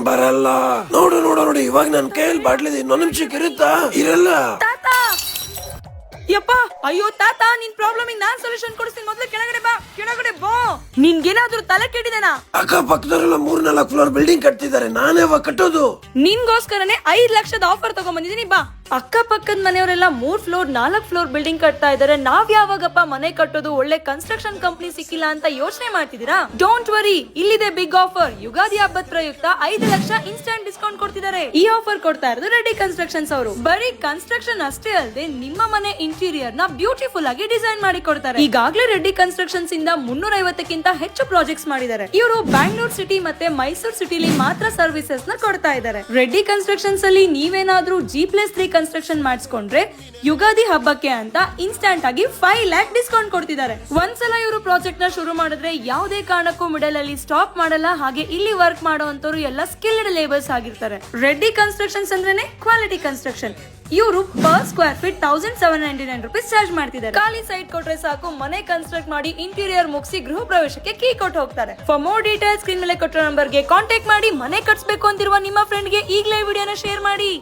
ಬರಲ್ಲ. ನೋಡು ನೋಡು ನೋಡಿ, ಇವಾಗ ನನ್ ಕೈಯಲ್ಲಿ ಬಾಟ್ಲಿದೆ, ಇನ್ನೊಂದ್ ನಿಮಿಷಕ್ಕೆ ಇರುತ್ತಾ? ಇರಲ್ಲ. ತಾತ ಯಪ್ಪ, ಅಯ್ಯೋ ತಾತ, ನಿನ್ ಪ್ರಾಬ್ಲಮ್ ನಾನ್ ಸೊಲ್ಯೂಷನ್ ಕೊಡಿಸ್ತೀನಿ. ಮೊದ್ಲು ಕೆಳಗಡೆ ಬಾ, ಕೆಳಗಡೆ ಬಾ. ನಿನ್ಗೇನಾದ್ರೂ ತಲೆ ಕೆಟ್ಟಿದೆನಾ? ಅಕ್ಕ ಪಕ್ಕದವರೆಲ್ಲ 3-4 ಫ್ಲೋರ್ ಬಿಲ್ಡಿಂಗ್ ಕಟ್ತಿದ್ದಾರೆ, ನಾನೇ ಯಾವಾಗ ಕಟ್ಟೋದು? ನಿನ್ಗೋಸ್ಕರನೇ 5 ಲಕ್ಷದ ಆಫರ್ ತಗೊಂಡ್ಬಂದಿದೀನಿ. ಬಾ. ಅಕ್ಕ ಪಕ್ಕದ ಮನೆಯವರೆಲ್ಲ 3 ಫ್ಲೋರ್ 4 ಫ್ಲೋರ್ ಬಿಲ್ಡಿಂಗ್ ಕಟ್ತಾ ಇದಾರೆ. ನಾವ್ ಯಾವಾಗಪ್ಪ ಮನೆ ಕಟ್ಟೋದು? ಒಳ್ಳೆ ಕನ್ಸ್ಟ್ರಕ್ಷನ್ ಕಂಪನಿ ಸಿಕ್ಕಿಲ್ಲ ಅಂತ ಯೋಚನೆ ಮಾಡ್ತಿದ್ದೀರಾ? ಡೋಂಟ್ ವರಿ, ಇಲ್ಲಿದೆ ಬಿಗ್ ಆಫರ್. ಯುಗಾದಿ ಹಬ್ಬದ ಪ್ರಯುಕ್ತ 5 ಲಕ್ಷ ಇನ್ಸ್ಟಂಟ್ ಡಿಸ್ಕೌಂಟ್ ಕೊಡ್ತಿದ್ದಾರೆ. ಈ ಆಫರ್ ಕೊಡ್ತಾ ಇರೋದು ರೆಡ್ಡಿ ಕನ್ಸ್ಟ್ರಕ್ಷನ್ಸ್ ಅವರು. ಬರೀ ಕನ್ಸ್ಟ್ರಕ್ಷನ್ ಅಷ್ಟೇ ಅಲ್ಲದೆ ನಿಮ್ಮ ಮನೆ ಇಂಟೀರಿಯರ್ ನ ಬ್ಯೂಟಿಫುಲ್ ಆಗಿ ಡಿಸೈನ್ ಮಾಡಿ ಕೊಡ್ತಾರೆ. ಈಗಾಗಲೇ ರೆಡ್ಡಿ ಕನ್ಸ್ಟ್ರಕ್ಷನ್ಸ್ ಇಂದ 350ಕ್ಕಿಂತ ಹೆಚ್ಚು ಪ್ರಾಜೆಕ್ಟ್ಸ್ ಮಾಡಿದ್ದಾರೆ. ಇವರು ಬ್ಯಾಂಗ್ಳೂರ್ ಸಿಟಿ ಮತ್ತೆ ಮೈಸೂರು ಸಿಟಿಲಿ ಮಾತ್ರ ಸರ್ವಿಸಸ್ ನ ಕೊಡ್ತಾ ಇದ್ದಾರೆ. ರೆಡ್ಡಿ ಕನ್ಸ್ಟ್ರಕ್ಷನ್ಸ್ ಅಲ್ಲಿ ನೀವೇನಾದ್ರೂ G+3 ಕನ್ಸ್ಟ್ರಕ್ಷನ್ ಮಾಡಿಸ್ಕೊಂಡ್ರೆ ಯುಗಾದಿ ಹಬ್ಬಕ್ಕೆ ಅಂತ ಇನ್ಸ್ಟಂಟ್ ಆಗಿ 5 ಲ್ಯಾಕ್ ಡಿಸ್ಕೌಂಟ್ ಕೊಡ್ತಿದ್ದಾರೆ. ಒಂದ್ಸಲ ಇವರು ಪ್ರಾಜೆಕ್ಟ್ ನ ಶುರು ಮಾಡಿದ್ರೆ ಯಾವುದೇ ಕಾರಣಕ್ಕೂ ಮಿಡಲ್ ಅಲ್ಲಿ ಸ್ಟಾಪ್ ಮಾಡಲ್ಲ. ಹಾಗೆ ಇಲ್ಲಿ ವರ್ಕ್ ಮಾಡುವಂತವ್ರು ಎಲ್ಲ ಸ್ಕಿಲ್ಡ್ ಲೇಬರ್ಸ್ ಆಗಿರ್ತಾರೆ. ರೆಡ್ಡಿ ಕನ್ಸ್ಟ್ರಕ್ಷನ್ಸ್ ಅಂದ್ರೇನೆ ಕ್ವಾಲಿಟಿ ಕನ್ಸ್ಟ್ರಕ್ಷನ್. ಇವರು per square feet 1799 rupees charge ಮಾಡ್ತಿದ್ದಾರೆ. ಖಾಲಿ ಸೈಟ್ ಕೊಟ್ರೆ ಸಾಕು, ಮನೆ ಕನ್ಸ್ಟ್ರಕ್ಟ್ ಮಾಡಿ ಇಂಟೀರಿಯರ್ ಮುಗಿಸಿ ಗೃಹ ಪ್ರವೇಶಕ್ಕೆ ಕೀ ಕೊಟ್ಟು ಹೋಗ್ತಾರೆ. ಫಾರ್ ಮೋರ್ ಡೀಟೇಲ್ಸ್ ಸ್ಕ್ರೀನ್ ಮೇಲೆ ಕೊಟ್ಟಿರೋ ನಂಬರ್ಗೆ ಕಾಂಟ್ಯಾಕ್ಟ್ ಮಾಡಿ. ಮನೆ ಕಟ್ಸ್ಬೇಕು ಅಂತಿರುವ ನಿಮ್ಮ ಫ್ರೆಂಡ್ಗೆ ಈಗಲೇ ವಿಡಿಯೋನ ಶೇರ್ ಮಾಡಿ.